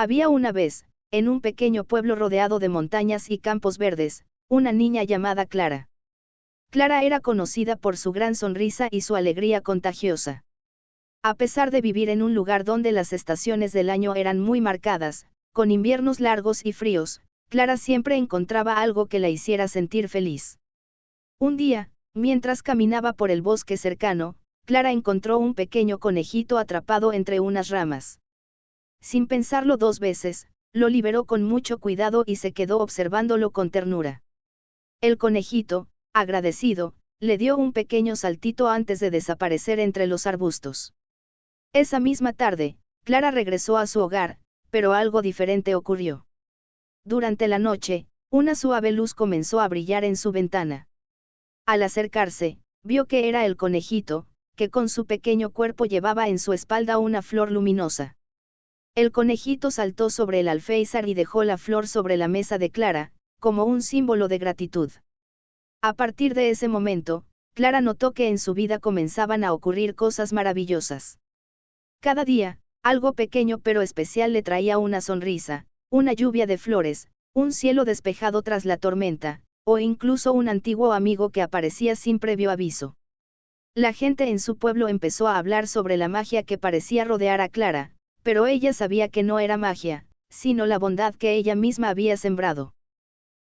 Había una vez, en un pequeño pueblo rodeado de montañas y campos verdes, una niña llamada Clara. Clara era conocida por su gran sonrisa y su alegría contagiosa. A pesar de vivir en un lugar donde las estaciones del año eran muy marcadas, con inviernos largos y fríos, Clara siempre encontraba algo que la hiciera sentir feliz. Un día, mientras caminaba por el bosque cercano, Clara encontró un pequeño conejito atrapado entre unas ramas. Sin pensarlo dos veces, lo liberó con mucho cuidado y se quedó observándolo con ternura. El conejito, agradecido, le dio un pequeño saltito antes de desaparecer entre los arbustos. Esa misma tarde, Clara regresó a su hogar, pero algo diferente ocurrió. Durante la noche, una suave luz comenzó a brillar en su ventana. Al acercarse, vio que era el conejito, que con su pequeño cuerpo llevaba en su espalda una flor luminosa. El conejito saltó sobre el alféizar y dejó la flor sobre la mesa de Clara, como un símbolo de gratitud. A partir de ese momento, Clara notó que en su vida comenzaban a ocurrir cosas maravillosas. Cada día, algo pequeño pero especial le traía una sonrisa, una lluvia de flores, un cielo despejado tras la tormenta, o incluso un antiguo amigo que aparecía sin previo aviso. La gente en su pueblo empezó a hablar sobre la magia que parecía rodear a Clara, pero ella sabía que no era magia, sino la bondad que ella misma había sembrado.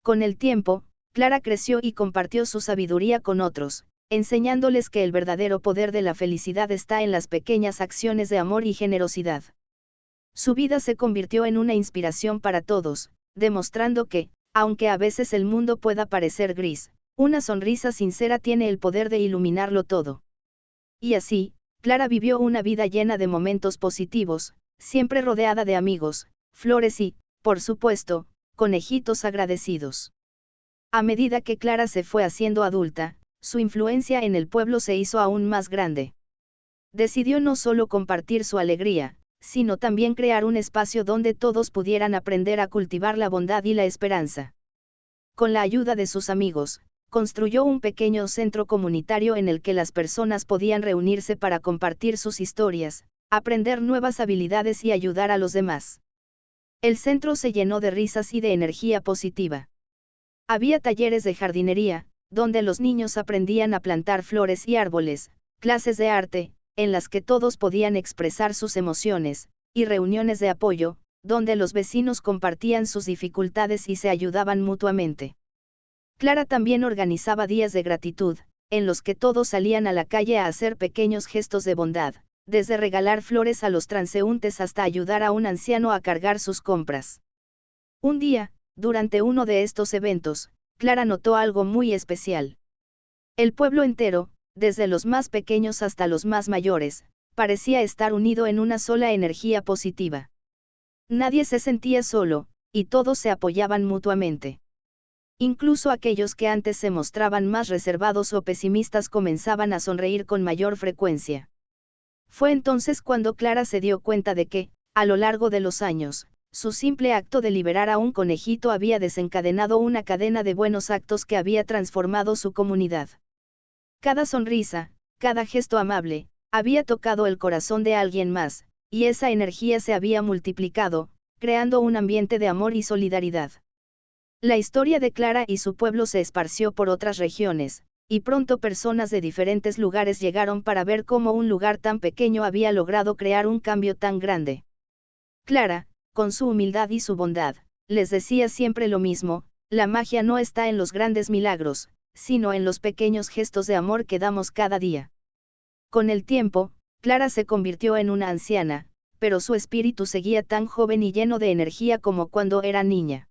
Con el tiempo, Clara creció y compartió su sabiduría con otros, enseñándoles que el verdadero poder de la felicidad está en las pequeñas acciones de amor y generosidad. Su vida se convirtió en una inspiración para todos, demostrando que, aunque a veces el mundo pueda parecer gris, una sonrisa sincera tiene el poder de iluminarlo todo. Y así, Clara vivió una vida llena de momentos positivos, siempre rodeada de amigos, flores y, por supuesto, conejitos agradecidos. A medida que Clara se fue haciendo adulta, su influencia en el pueblo se hizo aún más grande. Decidió no solo compartir su alegría, sino también crear un espacio donde todos pudieran aprender a cultivar la bondad y la esperanza. Con la ayuda de sus amigos, construyó un pequeño centro comunitario en el que las personas podían reunirse para compartir sus historias, aprender nuevas habilidades y ayudar a los demás. El centro se llenó de risas y de energía positiva. Había talleres de jardinería, donde los niños aprendían a plantar flores y árboles, clases de arte, en las que todos podían expresar sus emociones, y reuniones de apoyo, donde los vecinos compartían sus dificultades y se ayudaban mutuamente. Clara también organizaba días de gratitud, en los que todos salían a la calle a hacer pequeños gestos de bondad, desde regalar flores a los transeúntes hasta ayudar a un anciano a cargar sus compras. Un día, durante uno de estos eventos, Clara notó algo muy especial. El pueblo entero, desde los más pequeños hasta los más mayores, parecía estar unido en una sola energía positiva. Nadie se sentía solo, y todos se apoyaban mutuamente. Incluso aquellos que antes se mostraban más reservados o pesimistas comenzaban a sonreír con mayor frecuencia. Fue entonces cuando Clara se dio cuenta de que, a lo largo de los años, su simple acto de liberar a un conejito había desencadenado una cadena de buenos actos que había transformado su comunidad. Cada sonrisa, cada gesto amable, había tocado el corazón de alguien más, y esa energía se había multiplicado, creando un ambiente de amor y solidaridad. La historia de Clara y su pueblo se esparció por otras regiones, y pronto personas de diferentes lugares llegaron para ver cómo un lugar tan pequeño había logrado crear un cambio tan grande. Clara, con su humildad y su bondad, les decía siempre lo mismo: la magia no está en los grandes milagros, sino en los pequeños gestos de amor que damos cada día. Con el tiempo, Clara se convirtió en una anciana, pero su espíritu seguía tan joven y lleno de energía como cuando era niña.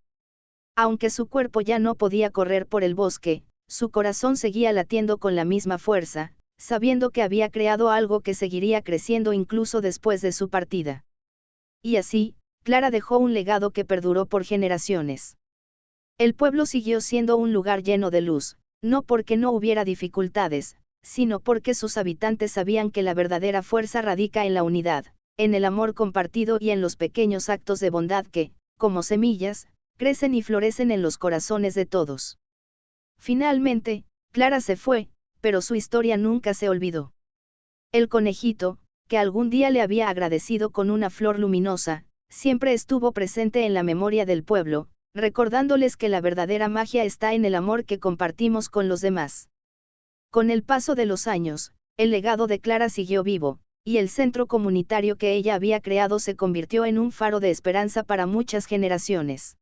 Aunque su cuerpo ya no podía correr por el bosque, su corazón seguía latiendo con la misma fuerza, sabiendo que había creado algo que seguiría creciendo incluso después de su partida. Y así, Clara dejó un legado que perduró por generaciones. El pueblo siguió siendo un lugar lleno de luz, no porque no hubiera dificultades, sino porque sus habitantes sabían que la verdadera fuerza radica en la unidad, en el amor compartido y en los pequeños actos de bondad que, como semillas, crecen y florecen en los corazones de todos. Finalmente, Clara se fue, pero su historia nunca se olvidó. El conejito, que algún día le había agradecido con una flor luminosa, siempre estuvo presente en la memoria del pueblo, recordándoles que la verdadera magia está en el amor que compartimos con los demás. Con el paso de los años, el legado de Clara siguió vivo, y el centro comunitario que ella había creado se convirtió en un faro de esperanza para muchas generaciones.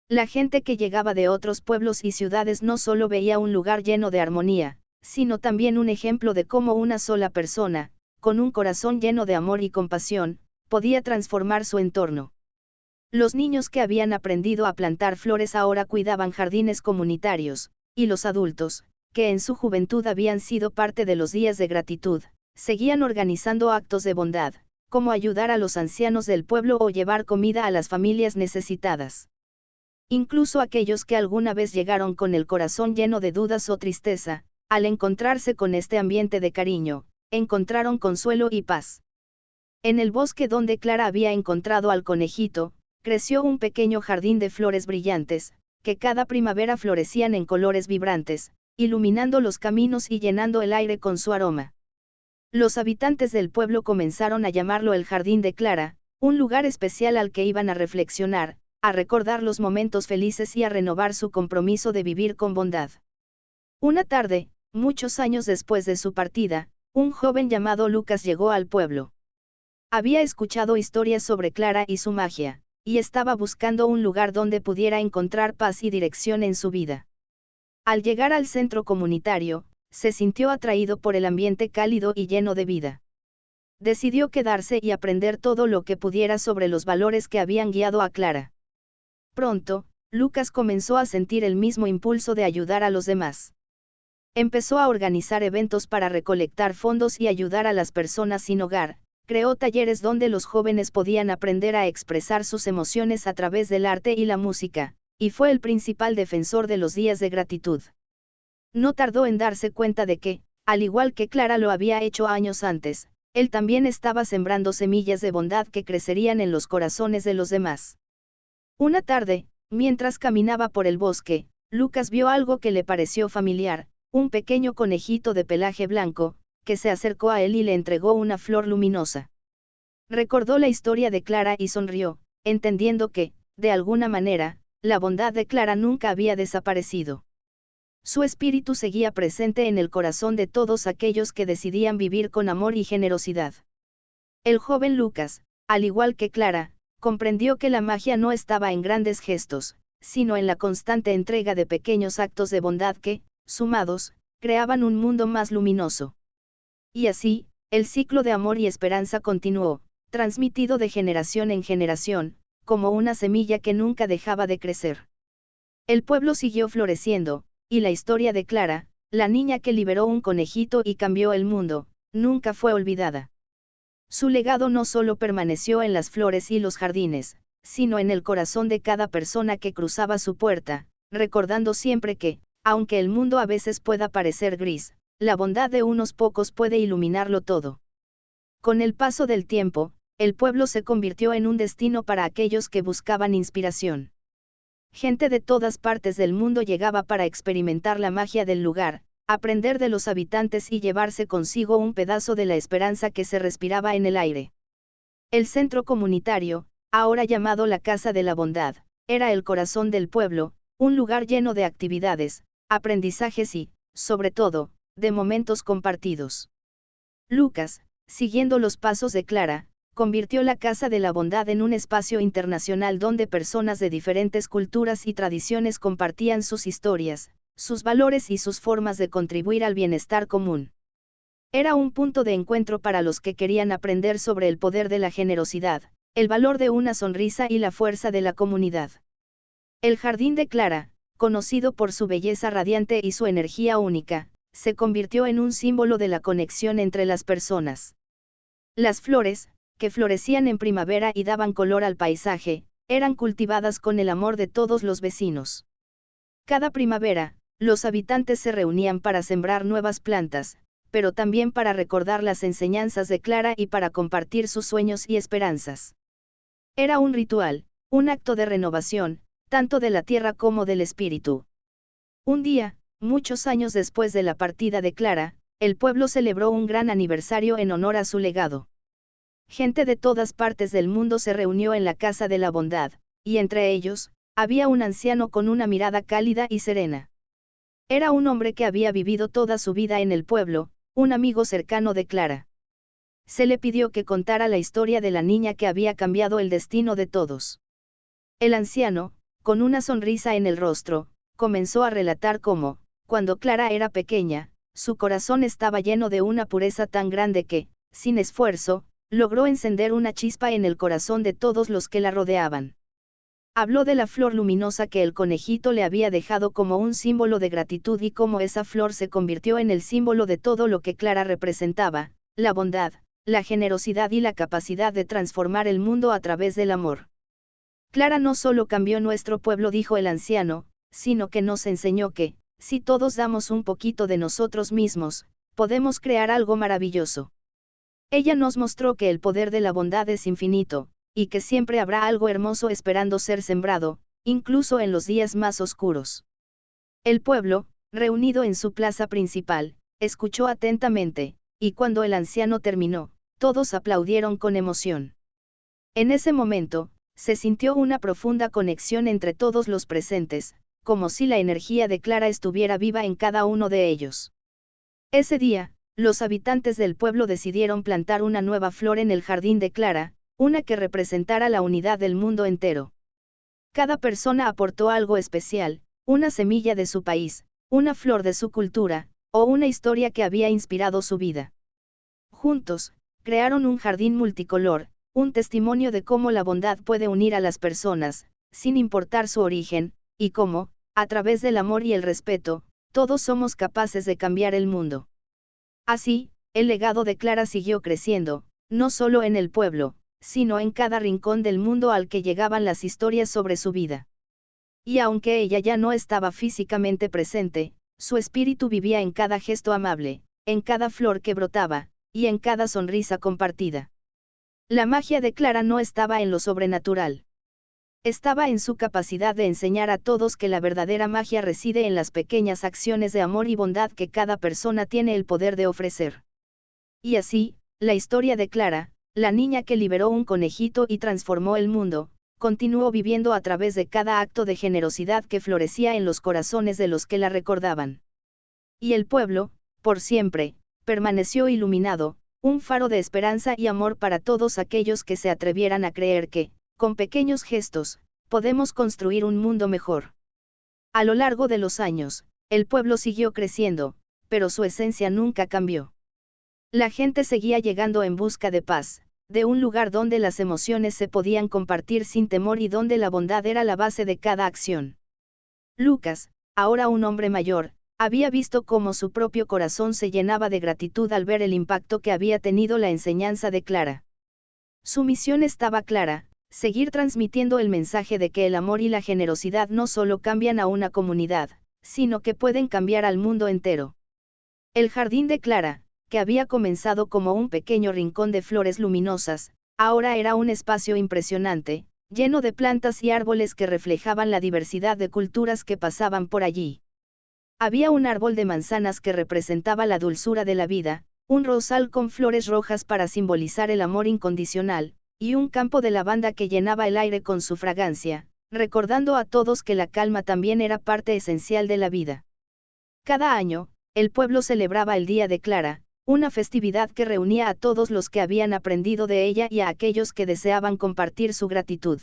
La gente que llegaba de otros pueblos y ciudades no solo veía un lugar lleno de armonía, sino también un ejemplo de cómo una sola persona, con un corazón lleno de amor y compasión, podía transformar su entorno. Los niños que habían aprendido a plantar flores ahora cuidaban jardines comunitarios, y los adultos, que en su juventud habían sido parte de los días de gratitud, seguían organizando actos de bondad, como ayudar a los ancianos del pueblo o llevar comida a las familias necesitadas. Incluso aquellos que alguna vez llegaron con el corazón lleno de dudas o tristeza, al encontrarse con este ambiente de cariño, encontraron consuelo y paz. En el bosque donde Clara había encontrado al conejito, creció un pequeño jardín de flores brillantes, que cada primavera florecían en colores vibrantes, iluminando los caminos y llenando el aire con su aroma. Los habitantes del pueblo comenzaron a llamarlo el Jardín de Clara, un lugar especial al que iban a reflexionar, a recordar los momentos felices y a renovar su compromiso de vivir con bondad. Una tarde, muchos años después de su partida, un joven llamado Lucas llegó al pueblo. Había escuchado historias sobre Clara y su magia, y estaba buscando un lugar donde pudiera encontrar paz y dirección en su vida. Al llegar al centro comunitario, se sintió atraído por el ambiente cálido y lleno de vida. Decidió quedarse y aprender todo lo que pudiera sobre los valores que habían guiado a Clara. Pronto, Lucas comenzó a sentir el mismo impulso de ayudar a los demás. Empezó a organizar eventos para recolectar fondos y ayudar a las personas sin hogar, creó talleres donde los jóvenes podían aprender a expresar sus emociones a través del arte y la música, y fue el principal defensor de los días de gratitud. No tardó en darse cuenta de que, al igual que Clara lo había hecho años antes, él también estaba sembrando semillas de bondad que crecerían en los corazones de los demás. Una tarde, mientras caminaba por el bosque, Lucas vio algo que le pareció familiar, un pequeño conejito de pelaje blanco, que se acercó a él y le entregó una flor luminosa. Recordó la historia de Clara y sonrió, entendiendo que, de alguna manera, la bondad de Clara nunca había desaparecido. Su espíritu seguía presente en el corazón de todos aquellos que decidían vivir con amor y generosidad. El joven Lucas, al igual que Clara, comprendió que la magia no estaba en grandes gestos, sino en la constante entrega de pequeños actos de bondad que, sumados, creaban un mundo más luminoso. Y así, el ciclo de amor y esperanza continuó, transmitido de generación en generación, como una semilla que nunca dejaba de crecer. El pueblo siguió floreciendo, y la historia de Clara, la niña que liberó un conejito y cambió el mundo, nunca fue olvidada. Su legado no solo permaneció en las flores y los jardines, sino en el corazón de cada persona que cruzaba su puerta, recordando siempre que, aunque el mundo a veces pueda parecer gris, la bondad de unos pocos puede iluminarlo todo. Con el paso del tiempo, el pueblo se convirtió en un destino para aquellos que buscaban inspiración. Gente de todas partes del mundo llegaba para experimentar la magia del lugar, aprender de los habitantes y llevarse consigo un pedazo de la esperanza que se respiraba en el aire. El centro comunitario, ahora llamado la Casa de la Bondad, era el corazón del pueblo, un lugar lleno de actividades, aprendizajes y, sobre todo, de momentos compartidos. Lucas, siguiendo los pasos de Clara, convirtió la Casa de la Bondad en un espacio internacional donde personas de diferentes culturas y tradiciones compartían sus historias, sus valores y sus formas de contribuir al bienestar común. Era un punto de encuentro para los que querían aprender sobre el poder de la generosidad, el valor de una sonrisa y la fuerza de la comunidad. El Jardín de Clara, conocido por su belleza radiante y su energía única, se convirtió en un símbolo de la conexión entre las personas. Las flores, que florecían en primavera y daban color al paisaje, eran cultivadas con el amor de todos los vecinos. Cada primavera, los habitantes se reunían para sembrar nuevas plantas, pero también para recordar las enseñanzas de Clara y para compartir sus sueños y esperanzas. Era un ritual, un acto de renovación, tanto de la tierra como del espíritu. Un día, muchos años después de la partida de Clara, el pueblo celebró un gran aniversario en honor a su legado. Gente de todas partes del mundo se reunió en la casa de la bondad, y entre ellos, había un anciano con una mirada cálida y serena. Era un hombre que había vivido toda su vida en el pueblo, un amigo cercano de Clara. Se le pidió que contara la historia de la niña que había cambiado el destino de todos. El anciano, con una sonrisa en el rostro, comenzó a relatar cómo, cuando Clara era pequeña, su corazón estaba lleno de una pureza tan grande que, sin esfuerzo, logró encender una chispa en el corazón de todos los que la rodeaban. Habló de la flor luminosa que el conejito le había dejado como un símbolo de gratitud y cómo esa flor se convirtió en el símbolo de todo lo que Clara representaba, la bondad, la generosidad y la capacidad de transformar el mundo a través del amor. Clara no solo cambió nuestro pueblo, dijo el anciano, sino que nos enseñó que, si todos damos un poquito de nosotros mismos, podemos crear algo maravilloso. Ella nos mostró que el poder de la bondad es infinito, y que siempre habrá algo hermoso esperando ser sembrado, incluso en los días más oscuros. El pueblo, reunido en su plaza principal, escuchó atentamente, y cuando el anciano terminó, todos aplaudieron con emoción. En ese momento, se sintió una profunda conexión entre todos los presentes, como si la energía de Clara estuviera viva en cada uno de ellos. Ese día, los habitantes del pueblo decidieron plantar una nueva flor en el jardín de Clara, una que representara la unidad del mundo entero. Cada persona aportó algo especial, una semilla de su país, una flor de su cultura, o una historia que había inspirado su vida. Juntos, crearon un jardín multicolor, un testimonio de cómo la bondad puede unir a las personas, sin importar su origen, y cómo, a través del amor y el respeto, todos somos capaces de cambiar el mundo. Así, el legado de Clara siguió creciendo, no solo en el pueblo, sino en cada rincón del mundo al que llegaban las historias sobre su vida. Y aunque ella ya no estaba físicamente presente, su espíritu vivía en cada gesto amable, en cada flor que brotaba, y en cada sonrisa compartida. La magia de Clara no estaba en lo sobrenatural. Estaba en su capacidad de enseñar a todos que la verdadera magia reside en las pequeñas acciones de amor y bondad que cada persona tiene el poder de ofrecer. Y así, la historia de Clara, la niña que liberó un conejito y transformó el mundo, continuó viviendo a través de cada acto de generosidad que florecía en los corazones de los que la recordaban. Y el pueblo, por siempre, permaneció iluminado, un faro de esperanza y amor para todos aquellos que se atrevieran a creer que, con pequeños gestos, podemos construir un mundo mejor. A lo largo de los años, el pueblo siguió creciendo, pero su esencia nunca cambió. La gente seguía llegando en busca de paz, de un lugar donde las emociones se podían compartir sin temor y donde la bondad era la base de cada acción. Lucas, ahora un hombre mayor, había visto cómo su propio corazón se llenaba de gratitud al ver el impacto que había tenido la enseñanza de Clara. Su misión estaba clara: seguir transmitiendo el mensaje de que el amor y la generosidad no solo cambian a una comunidad, sino que pueden cambiar al mundo entero. El jardín de Clara, que había comenzado como un pequeño rincón de flores luminosas, ahora era un espacio impresionante, lleno de plantas y árboles que reflejaban la diversidad de culturas que pasaban por allí. Había un árbol de manzanas que representaba la dulzura de la vida, un rosal con flores rojas para simbolizar el amor incondicional, y un campo de lavanda que llenaba el aire con su fragancia, recordando a todos que la calma también era parte esencial de la vida. Cada año, el pueblo celebraba el Día de Clara, una festividad que reunía a todos los que habían aprendido de ella y a aquellos que deseaban compartir su gratitud.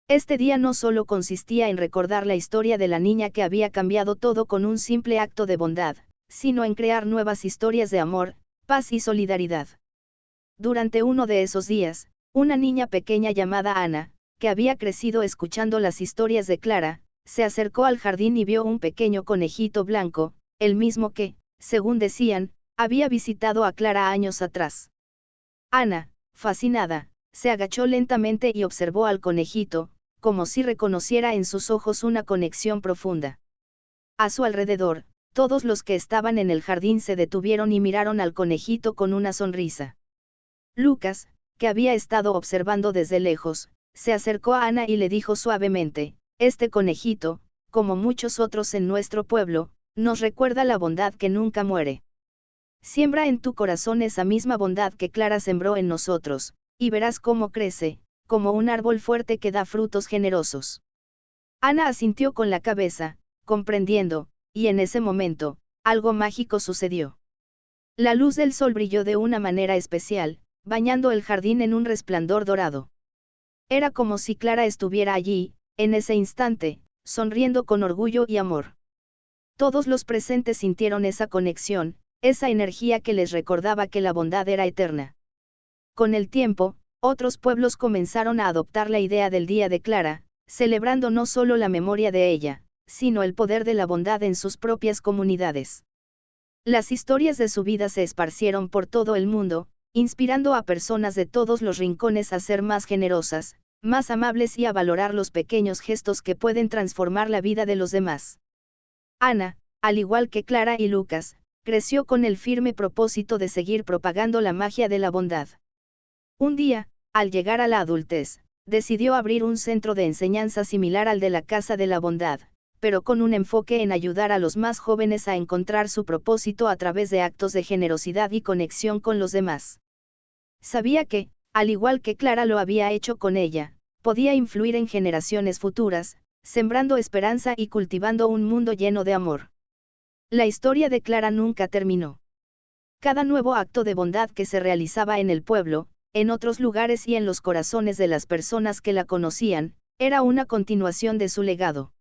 Este día no solo consistía en recordar la historia de la niña que había cambiado todo con un simple acto de bondad, sino en crear nuevas historias de amor, paz y solidaridad. Durante uno de esos días, una niña pequeña llamada Ana, que había crecido escuchando las historias de Clara, se acercó al jardín y vio un pequeño conejito blanco, el mismo que, según decían, había visitado a Clara años atrás. Ana, fascinada, se agachó lentamente y observó al conejito, como si reconociera en sus ojos una conexión profunda. A su alrededor, todos los que estaban en el jardín se detuvieron y miraron al conejito con una sonrisa. Lucas, que había estado observando desde lejos, se acercó a Ana y le dijo suavemente: este conejito, como muchos otros en nuestro pueblo, nos recuerda la bondad que nunca muere. Siembra en tu corazón esa misma bondad que Clara sembró en nosotros, y verás cómo crece, como un árbol fuerte que da frutos generosos. Ana asintió con la cabeza, comprendiendo, y en ese momento, algo mágico sucedió. La luz del sol brilló de una manera especial, bañando el jardín en un resplandor dorado. Era como si Clara estuviera allí, en ese instante, sonriendo con orgullo y amor. Todos los presentes sintieron esa conexión, esa energía que les recordaba que la bondad era eterna. Con el tiempo, otros pueblos comenzaron a adoptar la idea del Día de Clara, celebrando no solo la memoria de ella, sino el poder de la bondad en sus propias comunidades. Las historias de su vida se esparcieron por todo el mundo, inspirando a personas de todos los rincones a ser más generosas, más amables y a valorar los pequeños gestos que pueden transformar la vida de los demás. Ana, al igual que Clara y Lucas, creció con el firme propósito de seguir propagando la magia de la bondad. Un día, al llegar a la adultez, decidió abrir un centro de enseñanza similar al de la Casa de la Bondad, pero con un enfoque en ayudar a los más jóvenes a encontrar su propósito a través de actos de generosidad y conexión con los demás. Sabía que, al igual que Clara lo había hecho con ella, podía influir en generaciones futuras, sembrando esperanza y cultivando un mundo lleno de amor. La historia de Clara nunca terminó. Cada nuevo acto de bondad que se realizaba en el pueblo, en otros lugares y en los corazones de las personas que la conocían, era una continuación de su legado.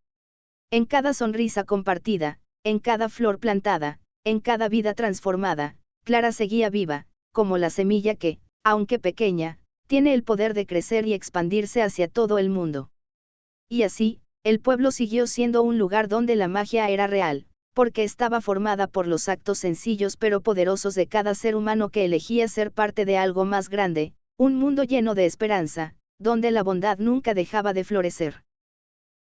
En cada sonrisa compartida, en cada flor plantada, en cada vida transformada, Clara seguía viva, como la semilla que, aunque pequeña, tiene el poder de crecer y expandirse hacia todo el mundo. Y así, el pueblo siguió siendo un lugar donde la magia era real, porque estaba formada por los actos sencillos pero poderosos de cada ser humano que elegía ser parte de algo más grande, un mundo lleno de esperanza, donde la bondad nunca dejaba de florecer.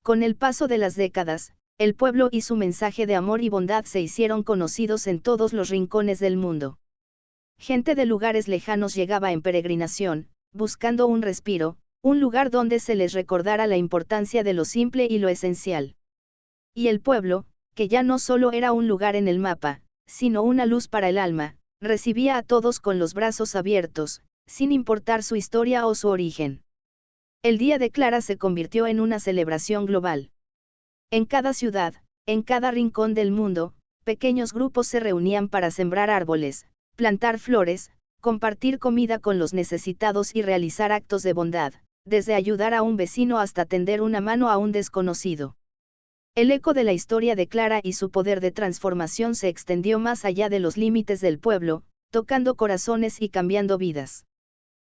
Con el paso de las décadas, el pueblo y su mensaje de amor y bondad se hicieron conocidos en todos los rincones del mundo. Gente de lugares lejanos llegaba en peregrinación, buscando un respiro, un lugar donde se les recordara la importancia de lo simple y lo esencial. Y el pueblo, que ya no solo era un lugar en el mapa, sino una luz para el alma, recibía a todos con los brazos abiertos, sin importar su historia o su origen. El Día de Clara se convirtió en una celebración global. En cada ciudad, en cada rincón del mundo, pequeños grupos se reunían para sembrar árboles, plantar flores, compartir comida con los necesitados y realizar actos de bondad, desde ayudar a un vecino hasta tender una mano a un desconocido. El eco de la historia de Clara y su poder de transformación se extendió más allá de los límites del pueblo, tocando corazones y cambiando vidas.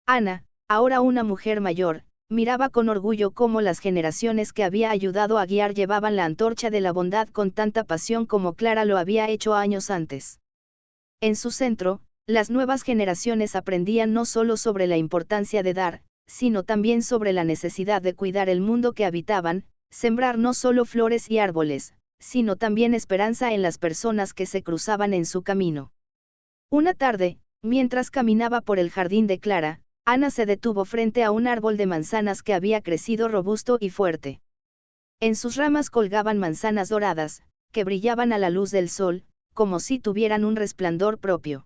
Ana, ahora una mujer mayor, miraba con orgullo cómo las generaciones que había ayudado a guiar llevaban la antorcha de la bondad con tanta pasión como Clara lo había hecho años antes. En su centro, las nuevas generaciones aprendían no solo sobre la importancia de dar, sino también sobre la necesidad de cuidar el mundo que habitaban, sembrar no solo flores y árboles, sino también esperanza en las personas que se cruzaban en su camino. Una tarde, mientras caminaba por el jardín de Clara, Ana se detuvo frente a un árbol de manzanas que había crecido robusto y fuerte. En sus ramas colgaban manzanas doradas, que brillaban a la luz del sol, como si tuvieran un resplandor propio.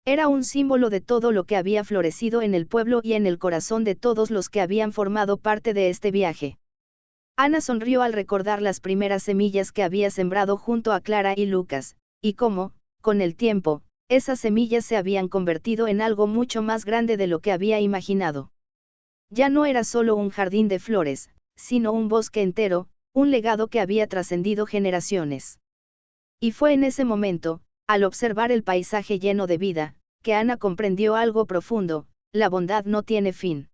Era un símbolo de todo lo que había florecido en el pueblo y en el corazón de todos los que habían formado parte de este viaje. Ana sonrió al recordar las primeras semillas que había sembrado junto a Clara y Lucas, y cómo, con el tiempo, esas semillas se habían convertido en algo mucho más grande de lo que había imaginado. Ya no era solo un jardín de flores, sino un bosque entero, un legado que había trascendido generaciones. Y fue en ese momento, al observar el paisaje lleno de vida, que Ana comprendió algo profundo: la bondad no tiene fin.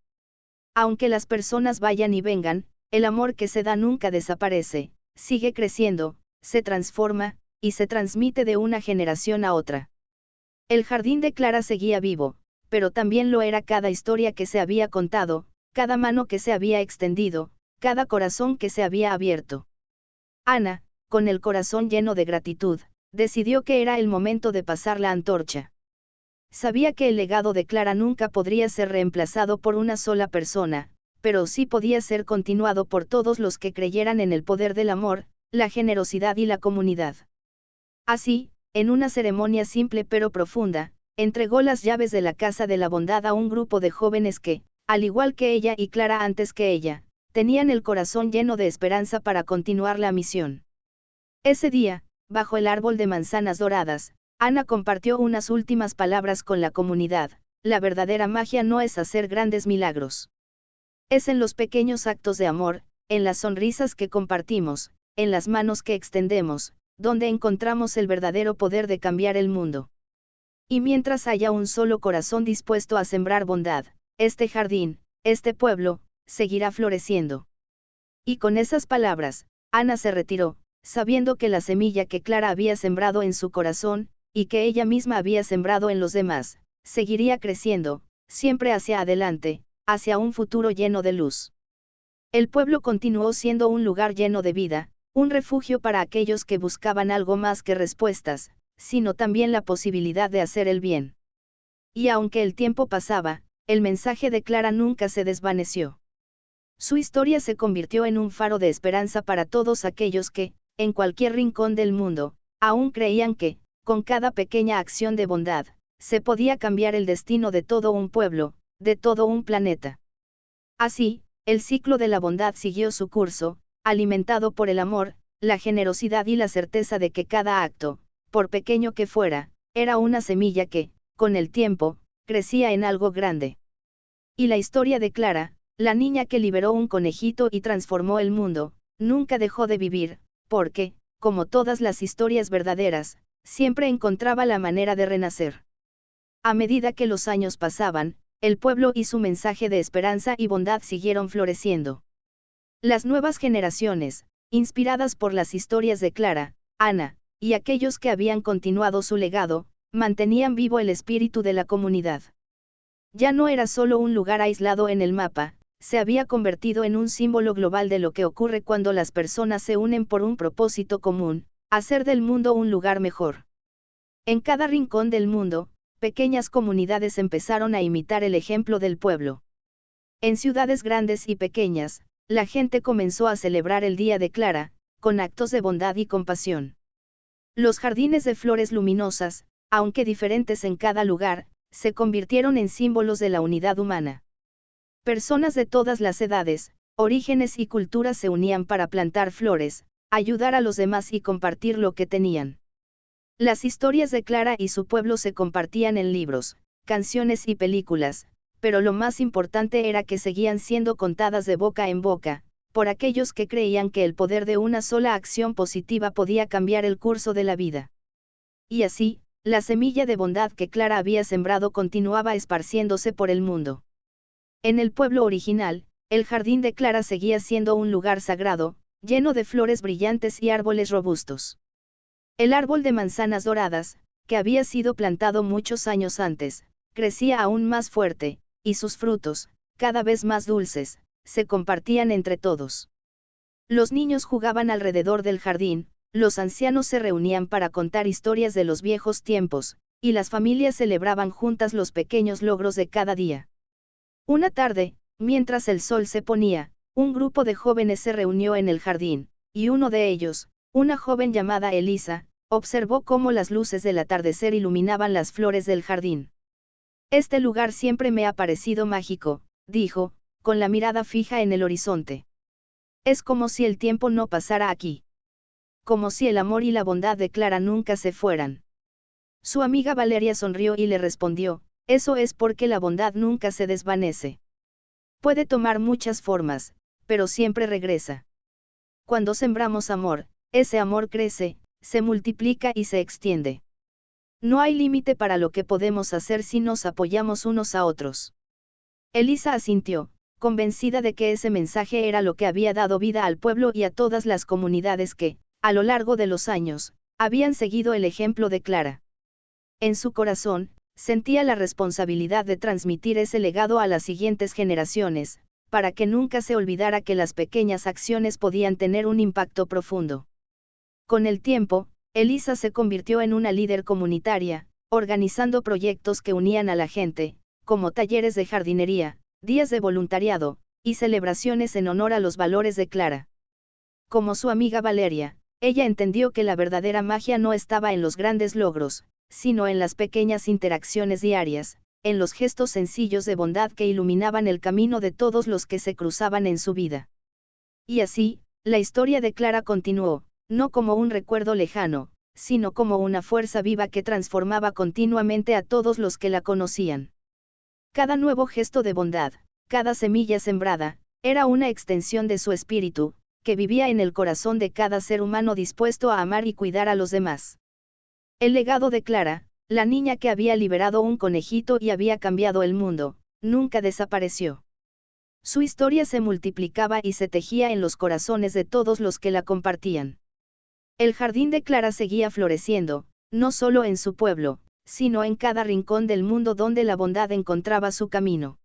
Aunque las personas vayan y vengan, el amor que se da nunca desaparece, sigue creciendo, se transforma, y se transmite de una generación a otra. El jardín de Clara seguía vivo, pero también lo era cada historia que se había contado, cada mano que se había extendido, cada corazón que se había abierto. Ana, con el corazón lleno de gratitud, decidió que era el momento de pasar la antorcha. Sabía que el legado de Clara nunca podría ser reemplazado por una sola persona, pero sí podía ser continuado por todos los que creyeran en el poder del amor, la generosidad y la comunidad. Así, en una ceremonia simple pero profunda, entregó las llaves de la Casa de la Bondad a un grupo de jóvenes que, al igual que ella y Clara antes que ella, tenían el corazón lleno de esperanza para continuar la misión. Ese día, bajo el árbol de manzanas doradas, Ana compartió unas últimas palabras con la comunidad: la verdadera magia no es hacer grandes milagros. Es en los pequeños actos de amor, en las sonrisas que compartimos, en las manos que extendemos, donde encontramos el verdadero poder de cambiar el mundo. Y mientras haya un solo corazón dispuesto a sembrar bondad, este jardín, este pueblo, seguirá floreciendo. Y con esas palabras, Ana se retiró, sabiendo que la semilla que Clara había sembrado en su corazón, y que ella misma había sembrado en los demás, seguiría creciendo, siempre hacia adelante, hacia un futuro lleno de luz. El pueblo continuó siendo un lugar lleno de vida, un refugio para aquellos que buscaban algo más que respuestas, sino también la posibilidad de hacer el bien. Y aunque el tiempo pasaba, el mensaje de Clara nunca se desvaneció. Su historia se convirtió en un faro de esperanza para todos aquellos que, en cualquier rincón del mundo, aún creían que, con cada pequeña acción de bondad, se podía cambiar el destino de todo un pueblo, de todo un planeta. Así, el ciclo de la bondad siguió su curso, alimentado por el amor, la generosidad y la certeza de que cada acto, por pequeño que fuera, era una semilla que, con el tiempo, crecía en algo grande. Y la historia de Clara, la niña que liberó un conejito y transformó el mundo, nunca dejó de vivir, porque, como todas las historias verdaderas, siempre encontraba la manera de renacer. A medida que los años pasaban, el pueblo y su mensaje de esperanza y bondad siguieron floreciendo. Las nuevas generaciones, inspiradas por las historias de Clara, Ana, y aquellos que habían continuado su legado, mantenían vivo el espíritu de la comunidad. Ya no era solo un lugar aislado en el mapa, se había convertido en un símbolo global de lo que ocurre cuando las personas se unen por un propósito común: hacer del mundo un lugar mejor. En cada rincón del mundo, pequeñas comunidades empezaron a imitar el ejemplo del pueblo. En ciudades grandes y pequeñas, la gente comenzó a celebrar el Día de Clara, con actos de bondad y compasión. Los jardines de flores luminosas, aunque diferentes en cada lugar, se convirtieron en símbolos de la unidad humana. Personas de todas las edades, orígenes y culturas se unían para plantar flores, ayudar a los demás y compartir lo que tenían. Las historias de Clara y su pueblo se compartían en libros, canciones y películas, pero lo más importante era que seguían siendo contadas de boca en boca, por aquellos que creían que el poder de una sola acción positiva podía cambiar el curso de la vida. Y así, la semilla de bondad que Clara había sembrado continuaba esparciéndose por el mundo. En el pueblo original, el jardín de Clara seguía siendo un lugar sagrado, lleno de flores brillantes y árboles robustos. El árbol de manzanas doradas, que había sido plantado muchos años antes, crecía aún más fuerte, y sus frutos, cada vez más dulces, se compartían entre todos. Los niños jugaban alrededor del jardín, los ancianos se reunían para contar historias de los viejos tiempos, y las familias celebraban juntas los pequeños logros de cada día. Una tarde, mientras el sol se ponía, un grupo de jóvenes se reunió en el jardín, y uno de ellos, una joven llamada Elisa, observó cómo las luces del atardecer iluminaban las flores del jardín. Este lugar siempre me ha parecido mágico, dijo, con la mirada fija en el horizonte. Es como si el tiempo no pasara aquí. Como si el amor y la bondad de Clara nunca se fueran. Su amiga Valeria sonrió y le respondió: eso es porque la bondad nunca se desvanece. Puede tomar muchas formas, pero siempre regresa. Cuando sembramos amor, ese amor crece, se multiplica y se extiende. No hay límite para lo que podemos hacer si nos apoyamos unos a otros. Elisa asintió, convencida de que ese mensaje era lo que había dado vida al pueblo y a todas las comunidades que, a lo largo de los años, habían seguido el ejemplo de Clara. En su corazón, sentía la responsabilidad de transmitir ese legado a las siguientes generaciones, para que nunca se olvidara que las pequeñas acciones podían tener un impacto profundo. Con el tiempo, Elisa se convirtió en una líder comunitaria, organizando proyectos que unían a la gente, como talleres de jardinería, días de voluntariado, y celebraciones en honor a los valores de Clara. Como su amiga Valeria, Ella entendió que la verdadera magia no estaba en los grandes logros, sino en las pequeñas interacciones diarias, en los gestos sencillos de bondad que iluminaban el camino de todos los que se cruzaban en su vida. Y así, la historia de Clara continuó, no como un recuerdo lejano, sino como una fuerza viva que transformaba continuamente a todos los que la conocían. Cada nuevo gesto de bondad, cada semilla sembrada, era una extensión de su espíritu, que vivía en el corazón de cada ser humano dispuesto a amar y cuidar a los demás. El legado de Clara, la niña que había liberado un conejito y había cambiado el mundo, nunca desapareció. Su historia se multiplicaba y se tejía en los corazones de todos los que la compartían. El jardín de Clara seguía floreciendo, no solo en su pueblo, sino en cada rincón del mundo donde la bondad encontraba su camino.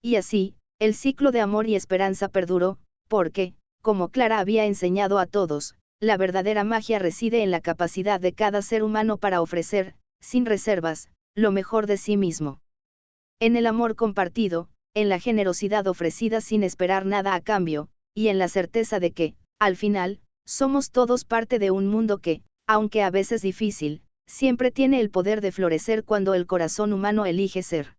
Y así, el ciclo de amor y esperanza perduró, porque, como Clara había enseñado a todos, la verdadera magia reside en la capacidad de cada ser humano para ofrecer, sin reservas, lo mejor de sí mismo. En el amor compartido, en la generosidad ofrecida sin esperar nada a cambio, y en la certeza de que, al final, somos todos parte de un mundo que, aunque a veces difícil, siempre tiene el poder de florecer cuando el corazón humano elige ser.